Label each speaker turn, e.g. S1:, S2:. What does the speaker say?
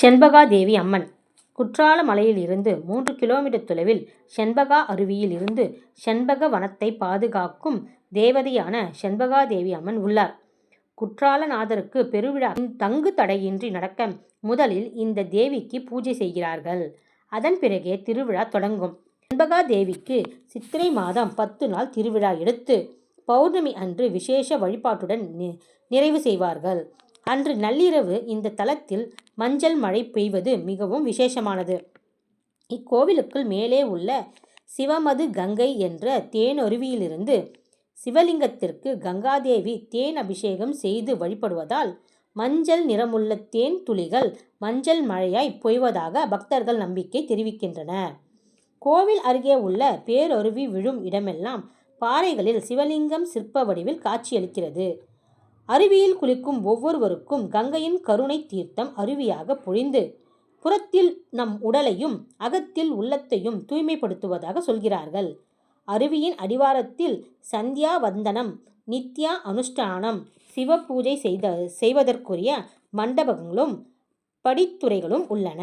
S1: செண்பகாதேவி அம்மன் குற்றால மலையில் இருந்து 3 கிலோமீட்டர் தொலைவில் செண்பகா அருவியில் இருந்து செண்பக வனத்தை பாதுகாக்கும் தேவதையான செண்பகாதேவி அம்மன் உள்ளார். குற்றாலநாதருக்கு பெருவிழா தங்கு தடையின்றி நடக்க முதலில் இந்த தேவிக்கு பூஜை செய்கிறார்கள். அதன் பிறகே திருவிழா தொடங்கும். செண்பகாதேவிக்கு சித்திரை மாதம் 10 நாள் திருவிழா எடுத்து பௌர்ணமி அன்று விசேஷ வழிபாட்டுடன் நிறைவு செய்வார்கள். அன்று நள்ளிரவு இந்த தலத்தில் மஞ்சள் மழை பெய்வது மிகவும் விசேஷமானது. இக்கோவிலுக்குள் மேலே உள்ள சிவமது கங்கை என்ற தேனருவியிலிருந்து சிவலிங்கத்திற்கு கங்காதேவி தேன் அபிஷேகம் செய்து வழிபடுவதால் மஞ்சள் நிறமுள்ள தேன் துளிகள் மஞ்சள் மழையாய் பொய்வதாக பக்தர்கள் நம்பிக்கை தெரிவிக்கின்றன. கோவில் அருகே உள்ள பேரருவி விழும் இடமெல்லாம் பாறைகளில் சிவலிங்கம் சிற்ப வடிவில் காட்சியளிக்கிறது. அருவியில் குளிக்கும் ஒவ்வொருவருக்கும் கங்கையின் கருணை தீர்த்தம் அருவியாக பொழிந்து புறத்தில் நம் உடலையும் அகத்தில் உள்ளத்தையும் தூய்மைப்படுத்துவதாக சொல்கிறார்கள். அருவியின் அடிவாரத்தில் சந்தியா வந்தனம், நித்யா அனுஷ்டானம், சிவ பூஜை செய்வதற்குரிய மண்டபங்களும் படித்துறைகளும் உள்ளன.